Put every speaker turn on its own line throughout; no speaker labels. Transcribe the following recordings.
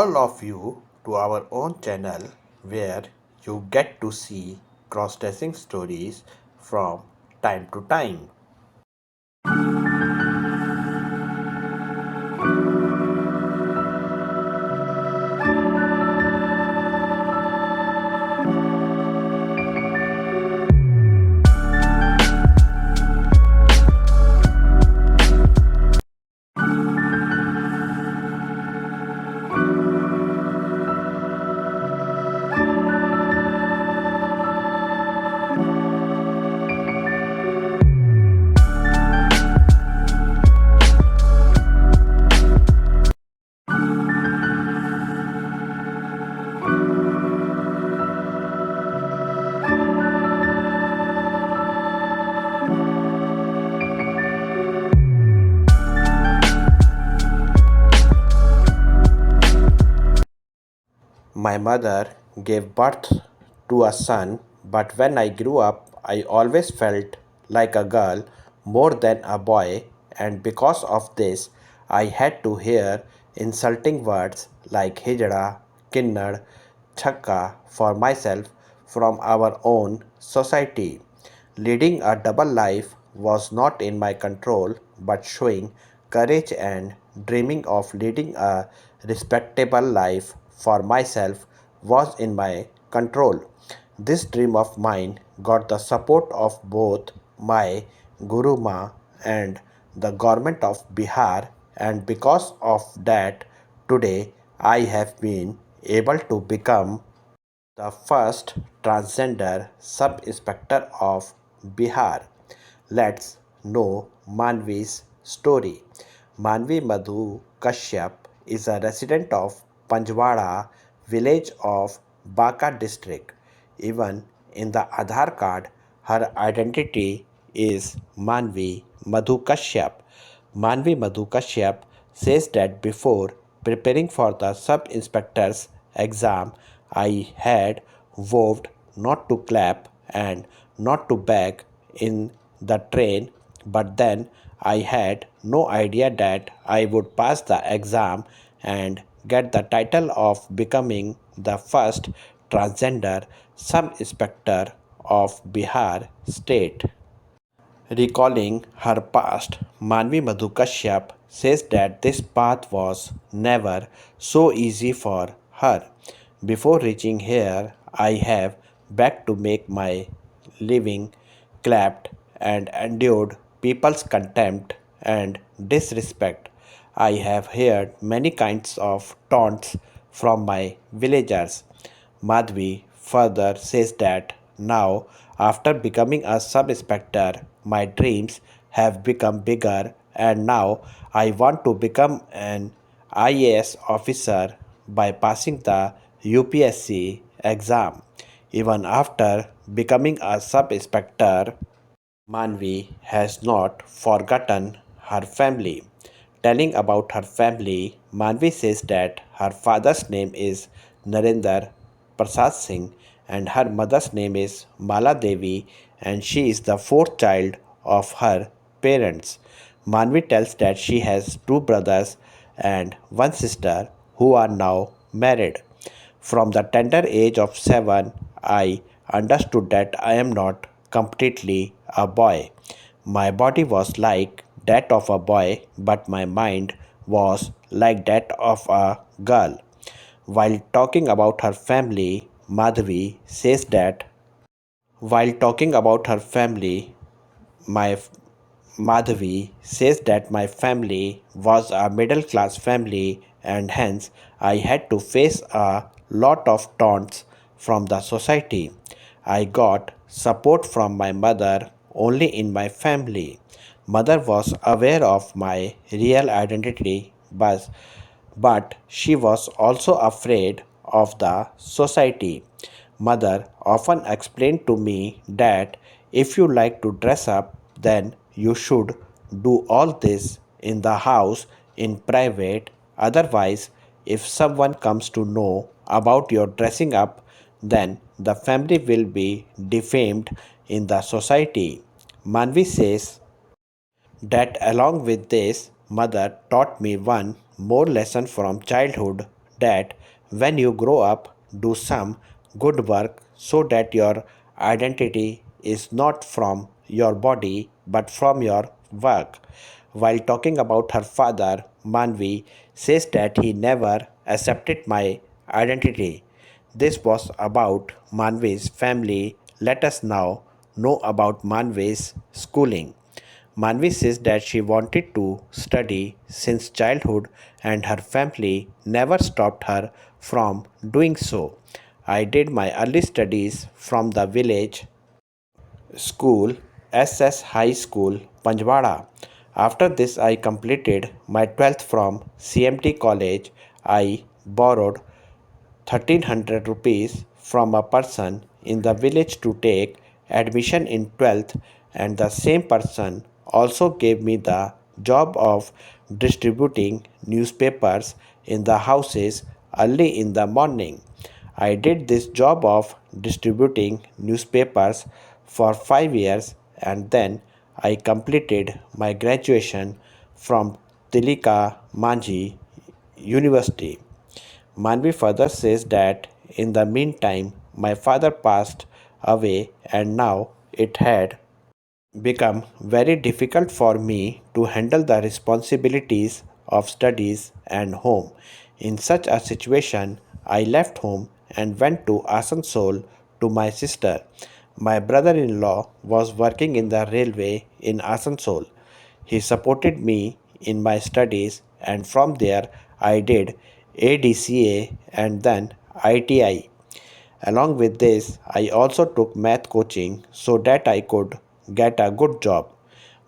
all of you to our own channel where you get to see cross-dressing stories from time to time. My mother gave birth to a son, but when I grew up, I always felt like a girl more than a boy, and because of this, I had to hear insulting words like hijra, kinnar, chhakka for myself from our own society. Leading a double life was not in my control, but showing courage and dreaming of leading a respectable life for myself was in my control. This dream of mine got the support of both my Guru Ma and the Government of Bihar, and because of that, today I have been able to become the first transgender sub-inspector of Bihar. Let's know Manvi's story. Manvi Madhu Kashyap is a resident of Panjwada village of Baka district. Even in the Aadhaar card, her identity is Manvi Madhu Kashyap. Manvi Madhu Kashyap says that before preparing for the sub-inspector's exam, I had vowed not to clap and not to beg in the train, but then I had no idea that I would pass the exam and get the title of becoming the first transgender sub-inspector of Bihar state. Recalling her past, Manvi Madhu Kashyap says that this path was never so easy for her. Before reaching here, I have begged to make my living, clapped and endured people's contempt and disrespect. I have heard many kinds of taunts from my villagers. Madhvi further says that now, after becoming a sub inspector, my dreams have become bigger, and now I want to become an IAS officer by passing the UPSC exam. Even after becoming a sub inspector, Manvi has not forgotten her family. Telling about her family, Manvi says that her father's name is Narendra Prasad Singh and her mother's name is Mala Devi, and she is the fourth child of her parents. Manvi tells that she has two brothers and one sister who are now married. From the tender age of 7, I understood that I am not completely a boy. My body was like that of a boy, but my mind was like that of a girl. While talking about her family, Madhavi says that while talking about her family, my Madhavi says that my family was a middle class family and hence I had to face a lot of taunts from the society. I got support from my mother only in my family. Mother was aware of my real identity, but she was also afraid of the society. Mother often explained to me that if you like to dress up, then you should do all this in the house in private. Otherwise, if someone comes to know about your dressing up, then the family will be defamed in the society. Manvi says that along with this, mother taught me one more lesson from childhood that when you grow up, do some good work so that your identity is not from your body but from your work. While talking about her father, Manvi says that he never accepted my identity. This was about Manvi's family. Let us now know about Manvi's schooling. Manvi says that she wanted to study since childhood and her family never stopped her from doing so. I did my early studies from the village school, SS High School, Panjwada. After this, I completed my 12th from CMT College. I borrowed 1300 rupees from a person in the village to take admission in 12th, and the same person also gave me the job of distributing newspapers in the houses early in the morning. I did this job of distributing newspapers for 5 years, and then I completed my graduation from Tilika Manji University. Manvi further says that in the meantime, my father passed away, and now it had become very difficult for me to handle the responsibilities of studies and home. In such a situation, I left home and went to Asansol to my sister. My brother in law was working in the railway in Asansol. He supported me in my studies, and from there I did ADCA and then ITI. Along with this, I also took math coaching so that I could get a good job.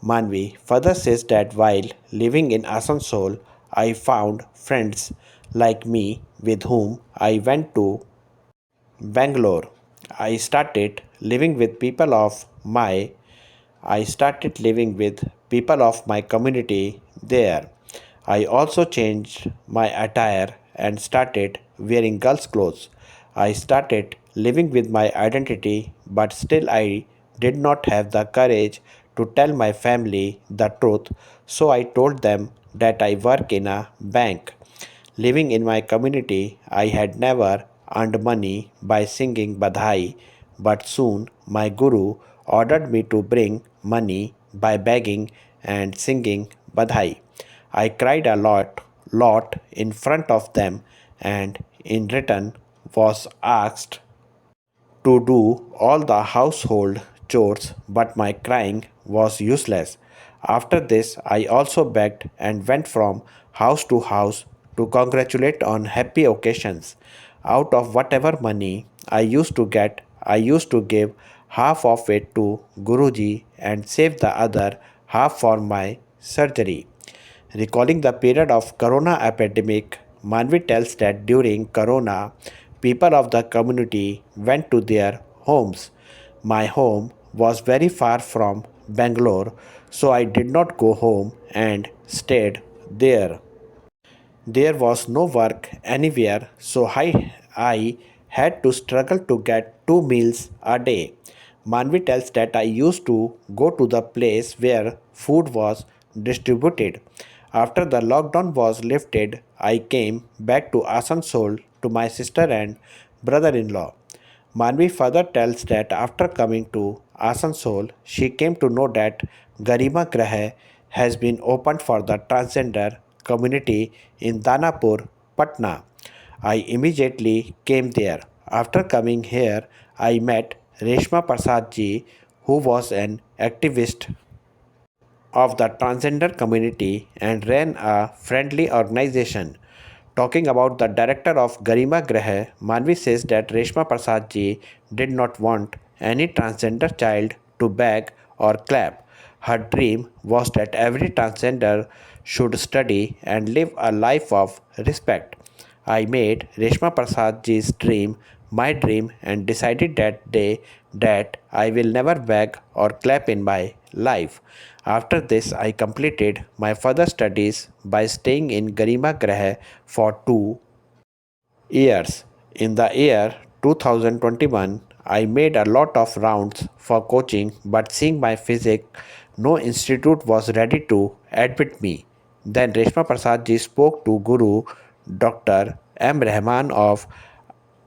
Manvi further says that while living in Asansol, I found friends like me with whom I went to Bangalore. I started living with people of my I started living with people of my community there. I also changed my attire and started wearing girls' clothes. I started living with my identity, but still I did not have the courage to tell my family the truth, so I told them that I work in a bank. Living in my community, I had never earned money by singing Badhai, but soon my guru ordered me to bring money by begging and singing Badhai. I cried a lot in front of them, and in return was asked to do all the household chores, but my crying was useless. After this, I also begged and went from house to house to congratulate on happy occasions. Out of whatever money I used to get, I used to give half of it to Guruji and save the other half for my surgery. Recalling the period of Corona epidemic, Manvi tells that during Corona, people of the community went to their homes. My home was very far from Bangalore, so I did not go home and stayed there. There was no work anywhere, so I had to struggle to get 2 meals a day. Manvi tells that I used to go to the place where food was distributed. After the lockdown was lifted, I came back to Asansol to my sister and brother in law. Manvi further tells that after coming to Asansol, she came to know that Garima Graha has been opened for the transgender community in Danapur, Patna. I immediately came there. After coming here, I met Reshma Prasad ji, who was an activist of the transgender community and ran a friendly organization. Talking about the director of Garima Graha, Manvi says that Reshma Prasad ji did not want any transgender child to beg or clap. Her dream was that every transgender should study and live a life of respect. I made Reshma Prasad ji's dream my dream and decided that I will never beg or clap in my life. After this, I completed my further studies by staying in Garima Graha for 2 years. In the year 2021, I made a lot of rounds for coaching, but seeing my physique, no institute was ready to admit me. Then Reshma Prasad ji spoke to Guru Dr. M. Rahman of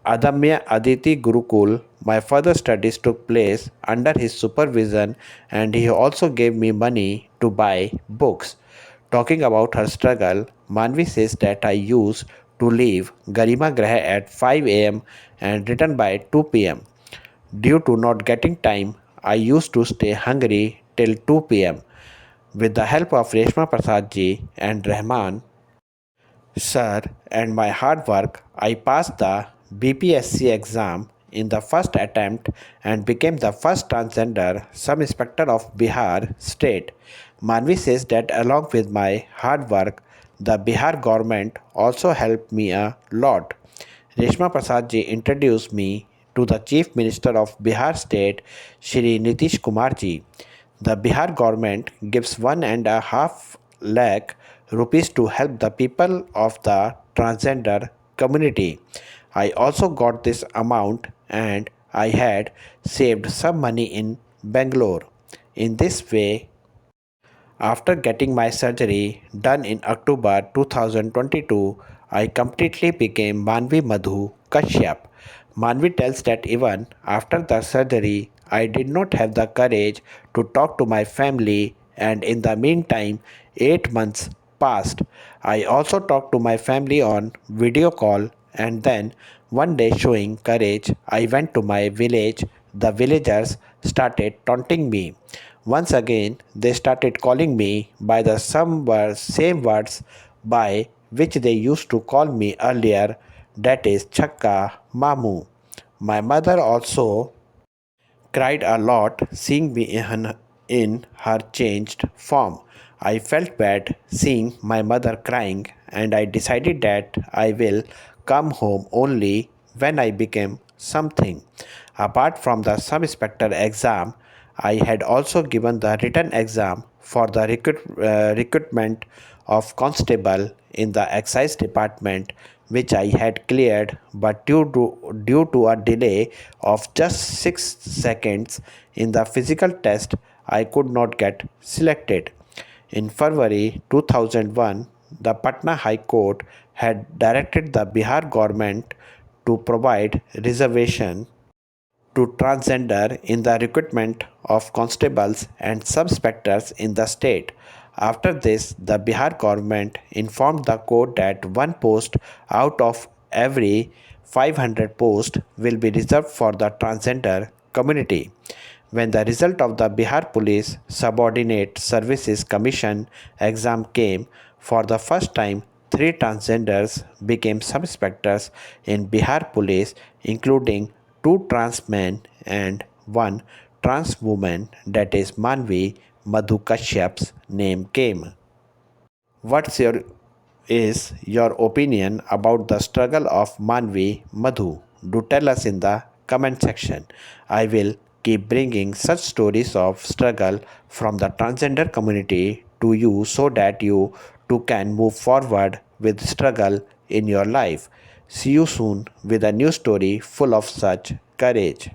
Adamya Aditi Gurukul. My further studies took place under his supervision, and he also gave me money to buy books. Talking about her struggle, Manvi says that I used to leave Garima Graha at 5 am and return by 2 pm. Due to not getting time, I used to stay hungry till 2 pm. With the help of Reshma Prasad ji and Rahman Sir, and my hard work, I passed the BPSC exam in the first attempt and became the first transgender sub-inspector of Bihar state. Manvi says that along with my hard work, the Bihar government also helped me a lot. Reshma Prasad ji introduced me to the Chief Minister of Bihar state, Shri Nitish Kumar ji. The Bihar government gives 1.5 lakh rupees to help the people of the transgender community. I also got this amount and I had saved some money in Bangalore. In this way, after getting my surgery done in October 2022, I completely became Manvi Madhu Kashyap. Manvi tells that even after the surgery, I did not have the courage to talk to my family, and in the meantime, 8 months passed. I also talked to my family on video call, and then one day, showing courage, I went to my village. The villagers started taunting me. Once again, they started calling me by the same words by which they used to call me earlier, that is chhakka, mamu. My mother also cried a lot seeing me in her changed form. I felt bad seeing my mother crying, and I decided that I will come home only when I became something. Apart from the sub-inspector exam, I had also given the written exam for the recruitment of constable in the excise department, which I had cleared, but due to a delay of just 6 seconds in the physical test, I could not get selected. In February 2001, the Patna High Court had directed the Bihar government to provide reservation to transgender in the recruitment of constables and sub-inspectors in the state. After this, the Bihar government informed the court that one post out of every 500 posts will be reserved for the transgender community. When the result of the Bihar Police Subordinate Services Commission exam came, for the first time, three transgenders became sub-inspectors in Bihar Police, including two trans men and one trans woman, that is Manvi Madhu Kashyap's name came. What's your opinion about the struggle of Manvi Madhu? Do tell us in the comment section. I will keep bringing such stories of struggle from the transgender community to you so that you too can move forward with struggle in your life. See you soon with a new story full of such courage.